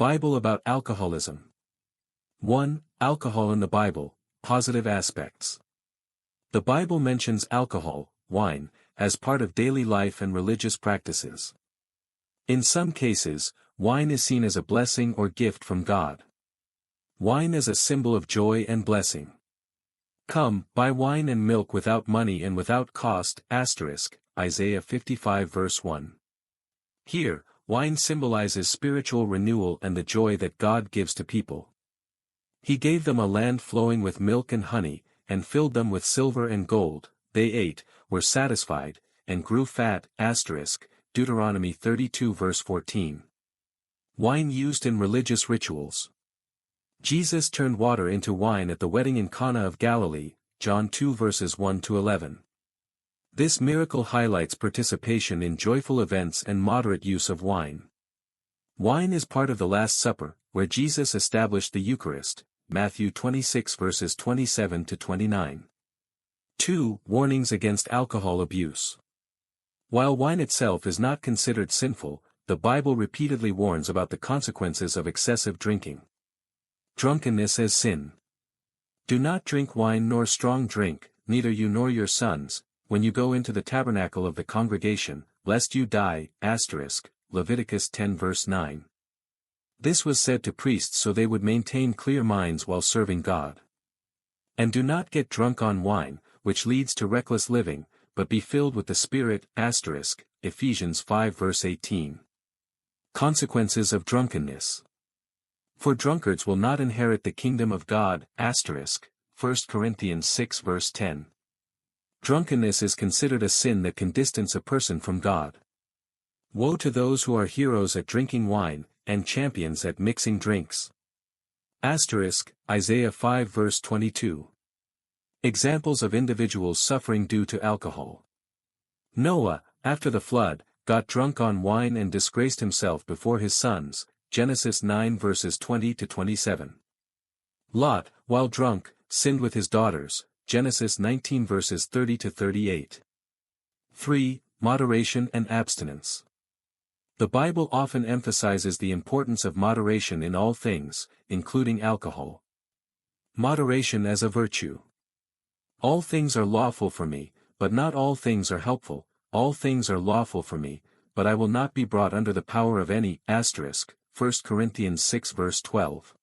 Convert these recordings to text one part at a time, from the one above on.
Bible about alcoholism. 1. Alcohol in the Bible, positive aspects. The Bible mentions alcohol, wine, as part of daily life and religious practices. In some cases, wine is seen as a blessing or gift from God. Wine is a symbol of joy and blessing. Come, buy wine and milk without money and without cost, Isaiah 55 verse 1. Here, wine symbolizes spiritual renewal and the joy that God gives to people. He gave them a land flowing with milk and honey, and filled them with silver and gold. They ate, were satisfied, and grew fat, Deuteronomy 32 verse 14. Wine used in religious rituals. Jesus turned water into wine at the wedding in Cana of Galilee, John 2 verses 1 to 11. This miracle highlights participation in joyful events and moderate use of wine. Wine is part of the Last Supper, where Jesus established the Eucharist, Matthew 26 verses 27 to 29. 2. Warnings against alcohol abuse. While wine itself is not considered sinful, the Bible repeatedly warns about the consequences of excessive drinking. Drunkenness as sin. Do not drink wine nor strong drink, neither you nor your sons, when you go into the tabernacle of the congregation, lest you die, Leviticus 10 verse 9. This was said to priests so they would maintain clear minds while serving God. And do not get drunk on wine, which leads to reckless living, but be filled with the Spirit, Ephesians 5 verse 18. Consequences of drunkenness. For drunkards will not inherit the kingdom of God, 1 Corinthians 6 verse 10. Drunkenness is considered a sin that can distance a person from God. Woe to those who are heroes at drinking wine, and champions at mixing drinks. Isaiah 5 verse 22. Examples of individuals suffering due to alcohol. Noah, after the flood, got drunk on wine and disgraced himself before his sons, Genesis 9 verses 20 to 27. Lot, while drunk, sinned with his daughters, Genesis 19 verses 30 to 38. 3. Moderation and abstinence. The Bible often emphasizes the importance of moderation in all things, including alcohol. Moderation as a virtue. All things are lawful for me, but not all things are helpful. All things are lawful for me, but I will not be brought under the power of any, 1 Corinthians 6 verse 12.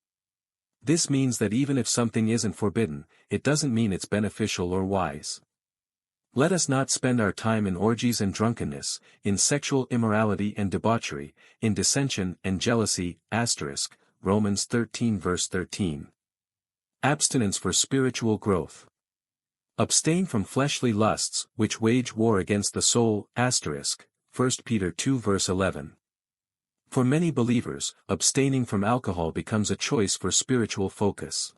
This means that even if something isn't forbidden, it doesn't mean it's beneficial or wise. Let us not spend our time in orgies and drunkenness, in sexual immorality and debauchery, in dissension and jealousy, Romans 13 verse 13. Abstinence for spiritual growth. Abstain from fleshly lusts, which wage war against the soul, 1 Peter 2 verse 11. For many believers, abstaining from alcohol becomes a choice for spiritual focus.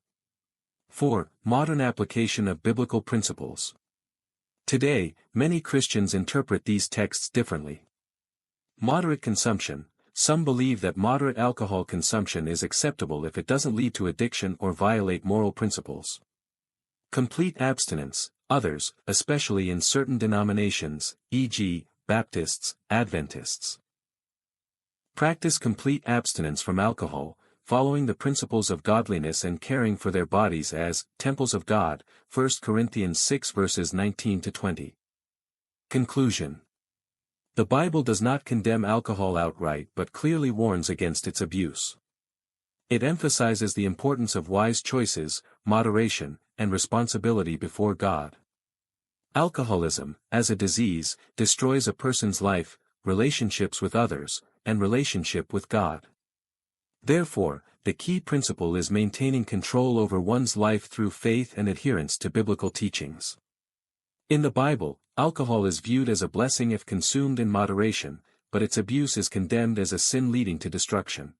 4. Modern application of biblical principles. Today, many Christians interpret these texts differently. Moderate consumption. Some believe that moderate alcohol consumption is acceptable if it doesn't lead to addiction or violate moral principles. Complete abstinence. Others, especially in certain denominations, e.g., Baptists, Adventists, practice complete abstinence from alcohol, following the principles of godliness and caring for their bodies as temples of God, 1 Corinthians 6 verses 19 to 20. Conclusion. The Bible does not condemn alcohol outright but clearly warns against its abuse. It emphasizes the importance of wise choices, moderation, and responsibility before God. Alcoholism, as a disease, destroys a person's life, relationships with others, and relationship with God. Therefore, the key principle is maintaining control over one's life through faith and adherence to biblical teachings. In the Bible, alcohol is viewed as a blessing if consumed in moderation, but its abuse is condemned as a sin leading to destruction.